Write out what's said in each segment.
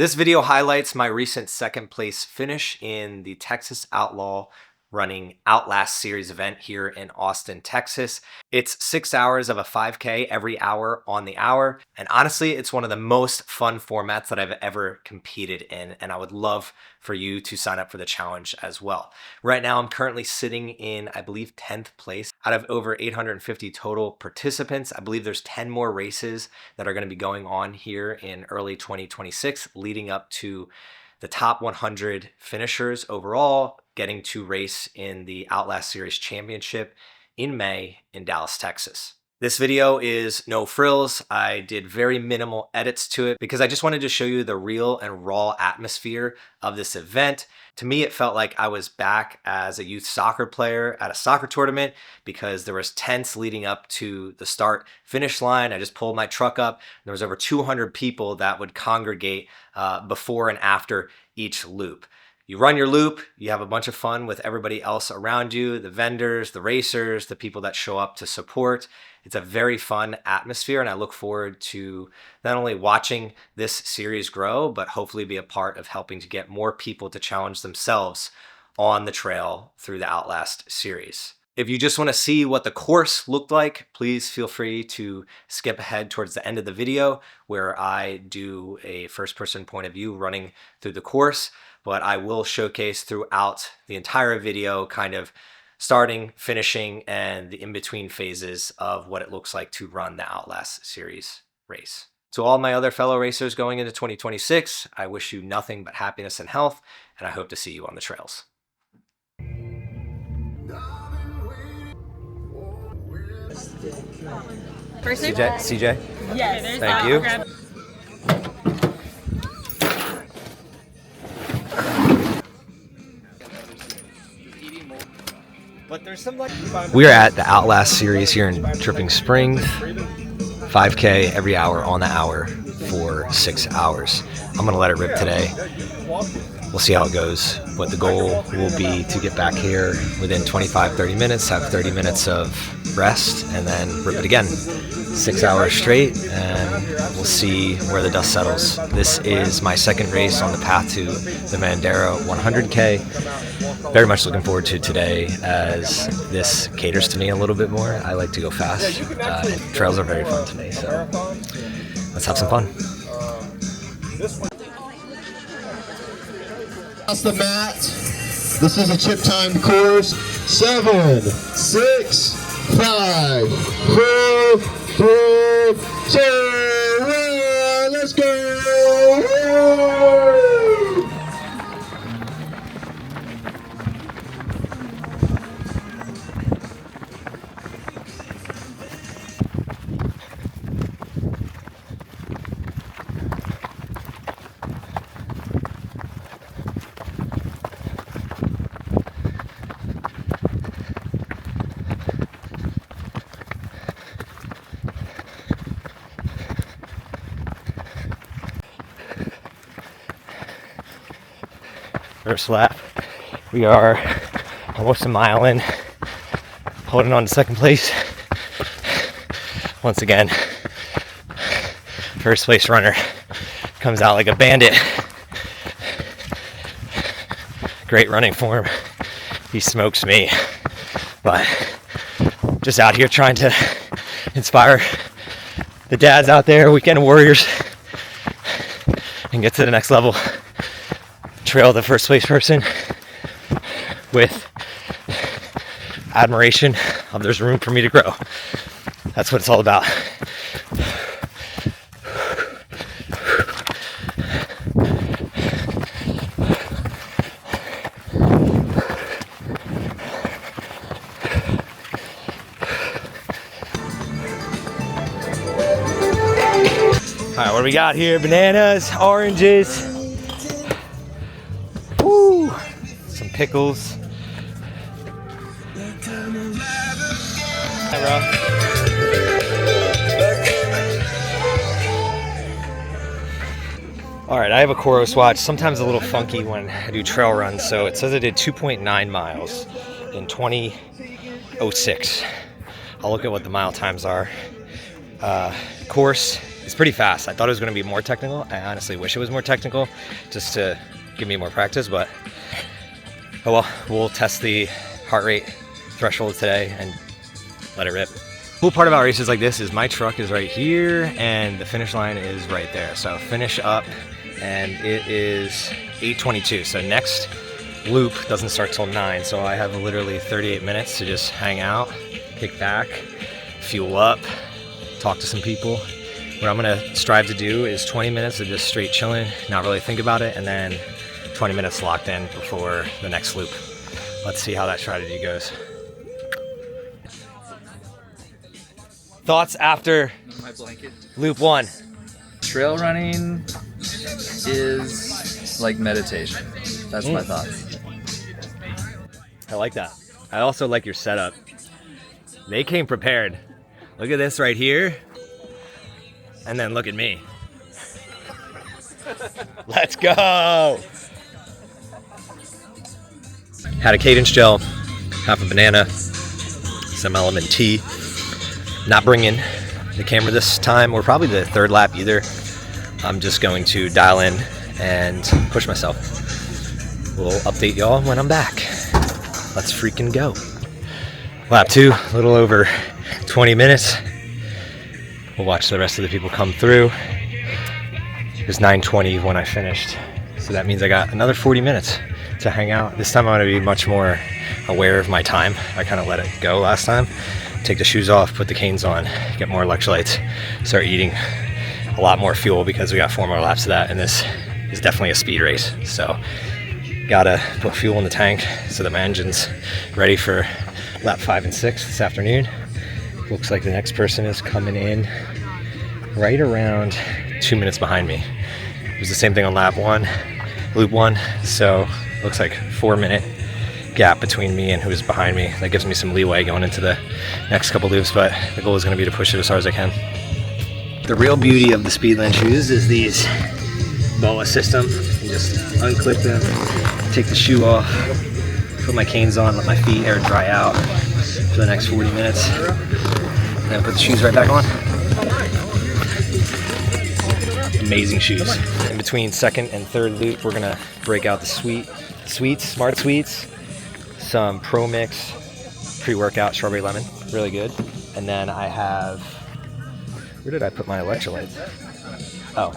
This video highlights my recent second place finish in the Texas Outlaw running Outlast series event here in Austin, Texas. It's 6 hours of a 5K every hour on the hour. And honestly, it's one of the most fun formats that I've ever competed in. And I would love for you to sign up for the challenge as well. Right now, I'm currently sitting in, I believe, 10th place out of over 850 total participants. I believe there's 10 more races that are going to be going on here in early 2026, leading up to the top 100 finishers overall getting to race in the Outlast Series Championship in May in Dallas, Texas. This video is no frills. I did very minimal edits to it because I just wanted to show you the real and raw atmosphere of this event. To me, it felt like I was back as a youth soccer player at a soccer tournament because there was tents leading up to the start finish line. I just pulled my truck up. And there was over 200 people that would congregate before and after each loop. You run your loop, you have a bunch of fun with everybody else around you, the vendors, the racers, the people that show up to support. It's a very fun atmosphere, and I look forward to not only watching this series grow, but hopefully be a part of helping to get more people to challenge themselves on the trail through the Outlast series. If you just want to see what the course looked like, please feel free to skip ahead towards the end of the video where I do a first-person point of view running through the course. But I will showcase throughout the entire video kind of starting, finishing, and the in-between phases of what it looks like to run the Outlast series race. To all my other fellow racers going into 2026, I wish you nothing but happiness and health, and I hope to see you on the trails. First CJ? Yes. Thank you. We are at the Outlast series here in Dripping Springs. 5K every hour on the hour for 6 hours. I'm going to let it rip today. We'll see how it goes. But the goal will be to get back here within 25-30 minutes, have 30 minutes of rest, and then rip it again. 6 hours straight, and we'll see where the dust settles. This is my second race on the path to the Mandara 100K. Very much looking forward to today as this caters to me a little bit more. I like to go fast. Trails are very fun to me, so let's have some fun. Across the mat. This is a chip timed course. 7, 6, 5, 4, 3, 2, 1. Let's go! Woo! First lap. We are almost a mile in, holding on to second place. Once again, first place runner comes out like a bandit. Great running form. He smokes me, but just out here trying to inspire the dads out there, weekend warriors, and get to the next level. Trail the first place person with admiration of there's room for me to grow. That's what it's all about. All right, what do we got here? Bananas, oranges. Woo! Some pickles. Hi, Rob. All right, I have a Coros watch. Sometimes a little funky when I do trail runs. So it says I did 2.9 miles in 20:06. I'll look at what the mile times are. Course It's pretty fast. I thought it was going to be more technical. I honestly wish it was more technical just to give me more practice, but oh well, we'll test the heart rate threshold today and let it rip. Cool part about races like this is my truck is right here and the finish line is right there. So finish up and it is 8:22. So next loop doesn't start till 9. So I have literally 38 minutes to just hang out, kick back, fuel up, talk to some people. What I'm gonna strive to do is 20 minutes of just straight chilling, not really think about it, and then 20 minutes locked in before the next loop. Let's see how that strategy goes. Thoughts after My blanket. loop 1? Trail running is like meditation. That's my thoughts. I like that. I also like your setup. They came prepared. Look at this right here. And then look at me. Let's go. Had a cadence gel, half a banana, some element tea. Not bringing the camera this time, or probably the third lap either. I'm just going to dial in and push myself. We'll update y'all when I'm back. Let's freaking go. Lap 2, a little over 20 minutes. We'll watch the rest of the people come through. It was 9:20 when I finished, so that means I got another 40 minutes to hang out. This time I'm going to be much more aware of my time. I kind of let it go last time. Take the shoes off, put the canes on, get more electrolytes, start eating a lot more fuel because we got 4 more laps of that, and this is definitely a speed race. So gotta put fuel in the tank so that my engine's ready for lap 5 and 6 this afternoon. Looks like the next person is coming in right around 2 minutes behind me. It was the same thing on loop 1, so looks like 4-minute gap between me and who's behind me. That gives me some leeway going into the next couple loops, but the goal is going to be to push it as hard as I can. The real beauty of the Speedland shoes is these BOA system. You just unclip them, take the shoe off, put my canes on, let my feet air dry out for the next 40 minutes, and then put the shoes right back on. Amazing shoes. In between second and third loop, we're gonna break out the smart sweets, some Pro Mix pre-workout strawberry lemon, really good. And then I have, where did I put my electrolytes? Oh,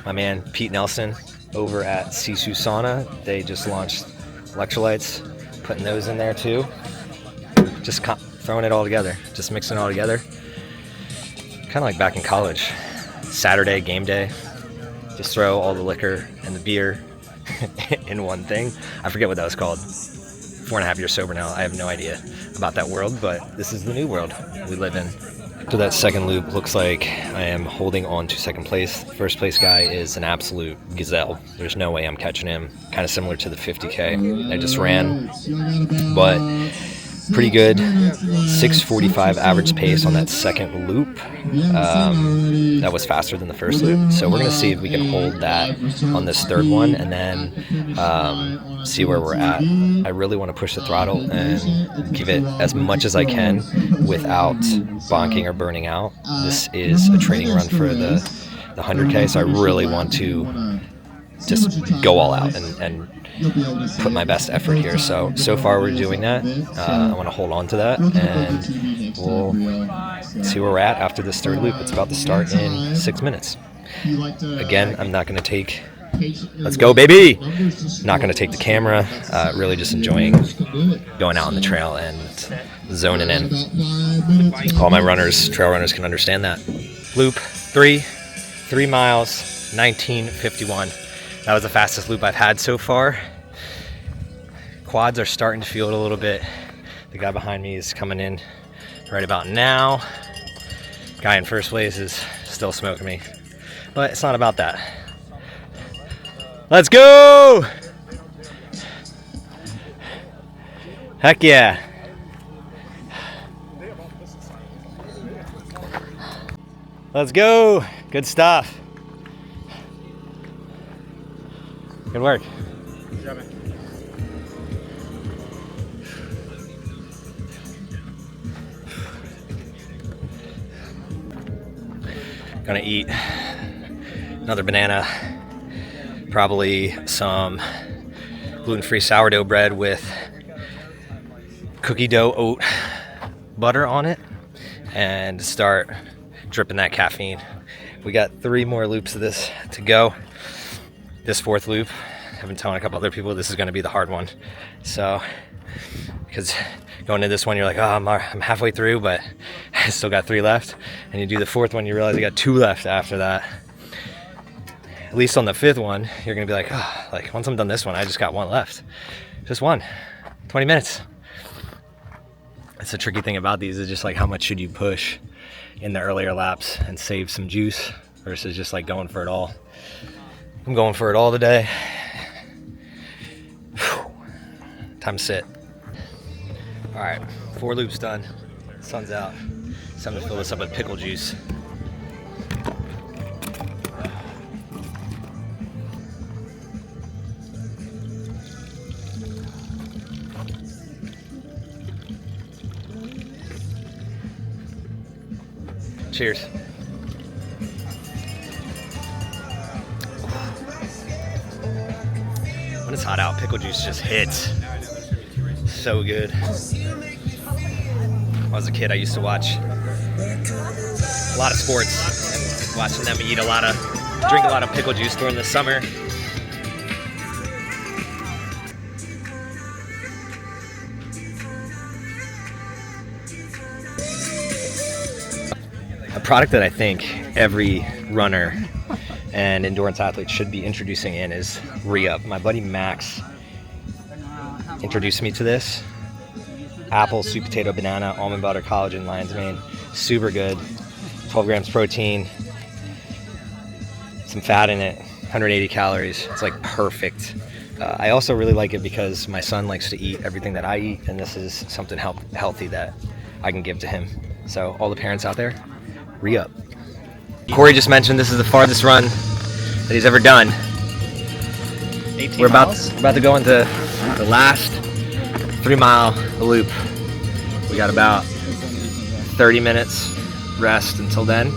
my man Pete Nelson over at Sisu Sauna, they just launched electrolytes, putting those in there too. Just throwing it all together, just mixing it all together. Kind of like back in college. Saturday game day, just throw all the liquor and the beer in one thing. I forget what that was called. 4.5 years sober now. I have no idea about that world, but this is the new world we live in. So that second loop looks like I am holding on to second place. First place guy is an absolute gazelle. There's no way I'm catching him. Kind of similar to the 50K I just ran, but pretty good. 6:45 average pace on that second loop. That was faster than the first loop. So we're going to see if we can hold that on this third one and then see where we're at. I really want to push the throttle and give it as much as I can without bonking or burning out. This is a training run for the 100K, so I really want to just go all out and put my best effort here. So far we're doing that. I want to hold on to that, and we'll see where we're at after this third loop. It's about to start in 6 minutes. Again, I'm not going to take, let's go baby, not going to take the camera, really just enjoying going out on the trail and zoning in. All my runners, trail runners, can understand that. Loop 3 miles, 19:51. That was the fastest loop I've had so far. Quads are starting to feel it a little bit. The guy behind me is coming in right about now. Guy in first place is still smoking me, but it's not about that. Let's go! Heck yeah. Let's go. Good stuff. Good work. Good job, man. Gonna eat another banana, probably some gluten-free sourdough bread with cookie dough oat butter on it, and start dripping that caffeine. We got 3 more loops of this to go. This 4th loop, I've been telling a couple other people this is going to be the hard one. So, because going into this one, you're like, oh, I'm halfway through, but I still got 3 left. And you do the 4th one, you realize you got 2 left after that. At least on the 5th one, you're going to be like, oh, like once I'm done this one, I just got 1 left. Just 1. 20 minutes. That's the tricky thing about these, is just like how much should you push in the earlier laps and save some juice versus just like going for it all. I'm going for it all today. Whew. Time to sit. All right, 4 loops done. Sun's out. It's time to fill this up with pickle juice. Cheers. When it's hot out, pickle juice just hits. So good. When I was a kid, I used to watch a lot of sports, and watching them drink a lot of pickle juice during the summer. A product that I think every runner and endurance athlete should be introducing in is Re-Up. My buddy Max introduced me to this. Apple, sweet potato, banana, almond butter, collagen, lion's mane. Super good. 12 grams protein, some fat in it, 180 calories. It's like perfect. I also really like it because my son likes to eat everything that I eat, and this is something healthy that I can give to him. So all the parents out there, Re-Up. Corey just mentioned this is the farthest run that he's ever done. 18 We're about miles? to go into the last 3-mile loop. We got about 30 minutes rest until then.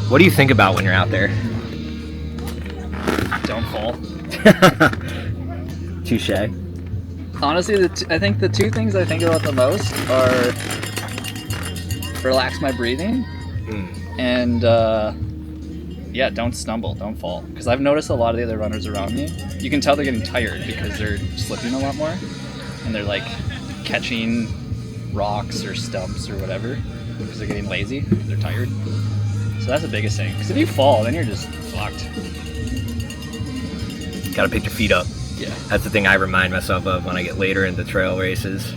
What do you think about when you're out there? Don't fall. Touche. Honestly, I think the 2 things I think about the most are relax my breathing and yeah, don't stumble, don't fall. Because I've noticed a lot of the other runners around me, you can tell they're getting tired because they're slipping a lot more, and they're like catching rocks or stumps or whatever because they're getting lazy, they're tired. So that's the biggest thing. Because if you fall, then you're just fucked. Gotta pick your feet up. Yeah. That's the thing I remind myself of when I get later into trail races.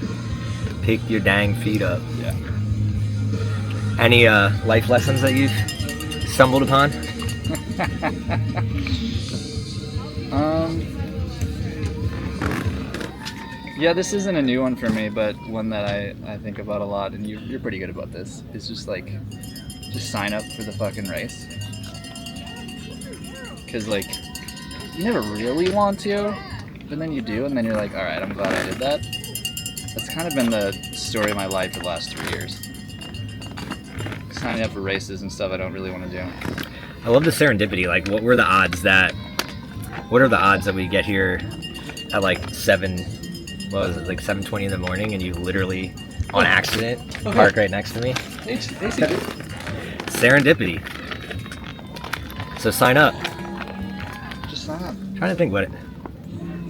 Pick your dang feet up. Yeah. Any life lessons that you've stumbled upon? Yeah, this isn't a new one for me, but one that I think about a lot, and you're pretty good about this. It's just like, just sign up for the fucking race. Because like, you never really want to, but then you do, and then you're like, alright, I'm glad I did that. That's kind of been the story of my life for the last 3 years. Signing up for races and stuff I don't really want to do. I love the serendipity. Like, what are the odds that we get here at like 7:20 in the morning, and you literally, on accident, park right next to me? Serendipity. So sign up. Just sign up. I'm trying to think what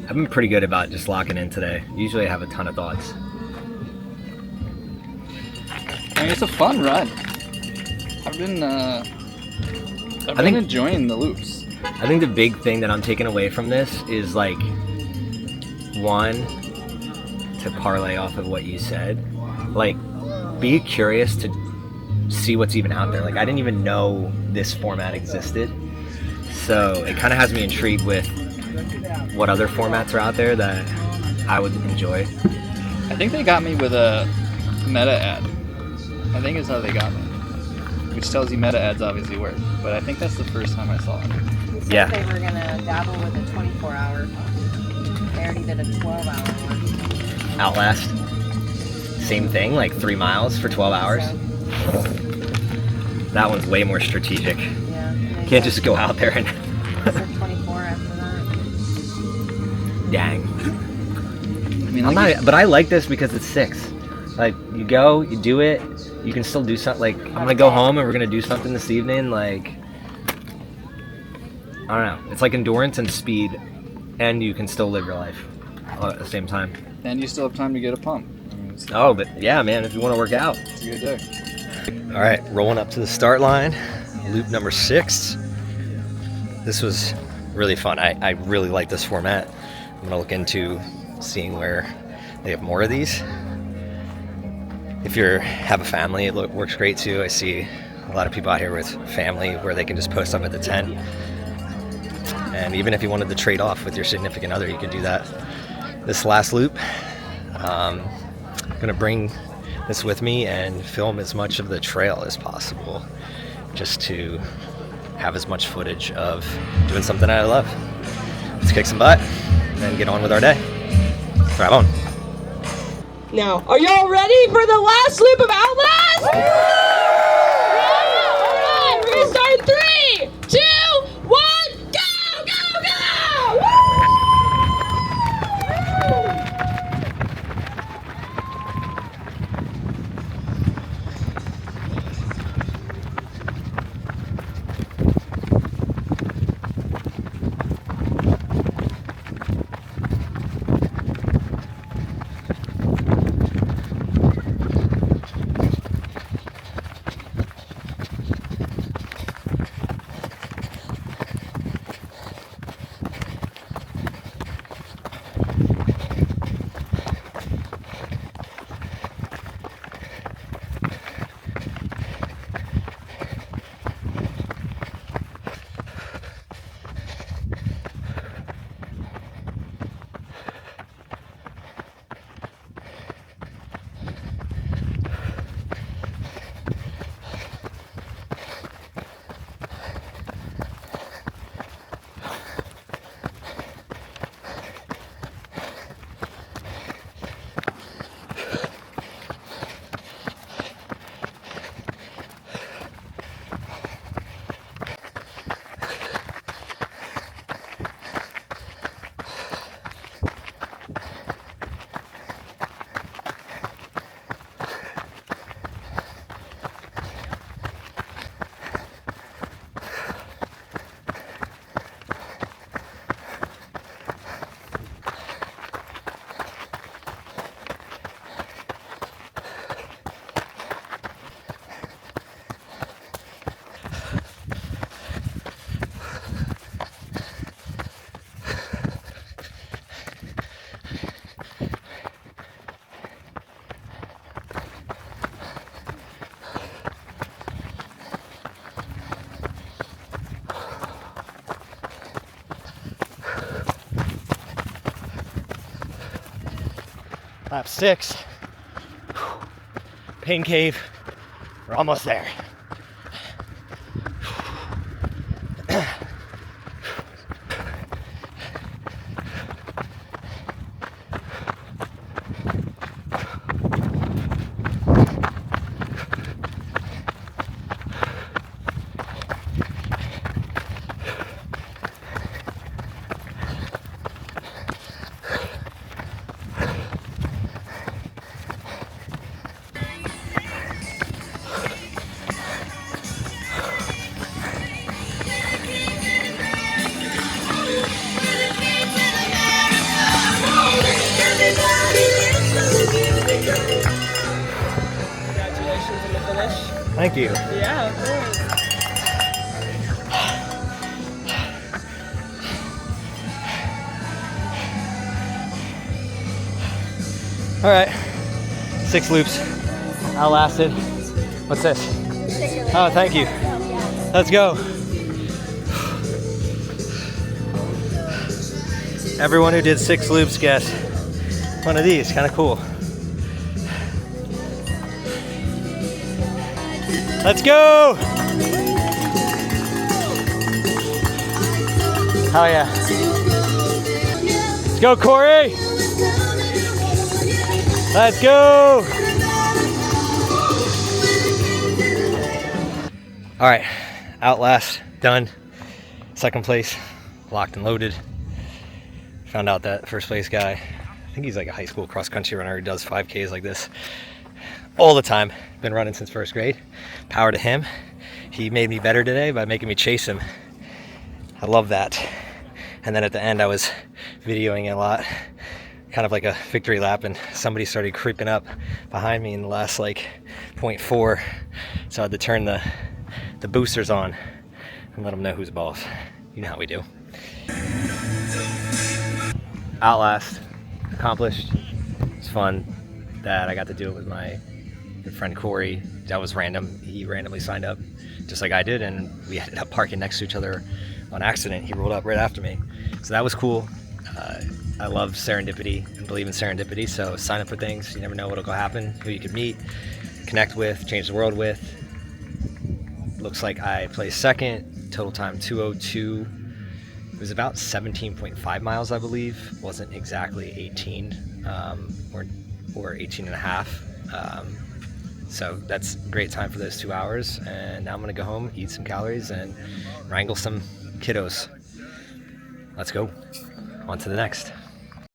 I've been pretty good about just locking in today. Usually I have a ton of thoughts. I mean, it's a fun run. I've been enjoying the loops. I think the big thing that I'm taking away from this is like, one, to parlay off of what you said, like, be curious to see what's even out there. Like, I didn't even know this format existed, so it kind of has me intrigued with what other formats are out there that I would enjoy. I think they got me with a meta ad. I think is how they got me. Which tells you meta ads obviously work, but I think that's the first time I saw it. Yeah. They were gonna dabble with a 24-hour. They already did a 12-hour one. Outlast. Same thing, like 3 miles for 12 hours. That one's way more strategic. Yeah. Can't just go out there and Said 24 after that. dang. I mean, I'm like, not, but I like this because it's 6. Like, you go, you do it, you can still do something. Like, I'm gonna go home and we're gonna do something this evening. Like, I don't know. It's like endurance and speed, and you can still live your life all at the same time. and you still have time to get a pump. I mean, it's Oh, but yeah, man, if you want to work out. a good day. All right, rolling up to the start line, loop number 6. This was really fun. I really like this format. I'm gonna look into seeing where they have more of these. If you have a family, it works great too. I see a lot of people out here with family where they can just post up at the tent. And even if you wanted to trade off with your significant other, you could do that. This last loop, I'm gonna bring this with me and film as much of the trail as possible, just to have as much footage of doing something I love. Let's kick some butt and get on with our day. Drive on. Now, are y'all ready for the last loop of Outlast? Yeah! All right, we're gonna start in 3, 2, 1, go, go, go! Woo! Lap 6. Pain cave. We're almost there. Congratulations on the finish. Thank you. Yeah, of course. All right, 6 loops. Outlasted. What's this? Oh, thank you. Let's go. Everyone who did 6 loops gets one of these. Kind of cool. Let's go! Hell yeah. Let's go, Corey! Let's go! All right, Outlast, done. Second place, locked and loaded. Found out that first place guy, I think he's like a high school cross country runner who does 5Ks like this all the time. Been running since first grade. Power to him. He made me better today by making me chase him. I love that. And then at the end I was videoing a lot, kind of like a victory lap, and somebody started creeping up behind me in the last like 0.4, so I had to turn the boosters on and let them know who's boss. You know how we do. Outlast, accomplished. It's fun that I got to do it with my good friend Corey. That was random. He randomly signed up just like I did, and we ended up parking next to each other on accident. He rolled up right after me, so that was cool. I love serendipity and believe in serendipity, so sign up for things. You never know what'll go happen, who you could meet, connect with, change the world with. Looks like I placed second, total time 2:02. It was about 17.5 miles, I believe. Wasn't exactly 18 or 18 and a half. So that's a great time for those 2 hours. And now I'm gonna go home, eat some calories, and wrangle some kiddos. Let's go. On to the next.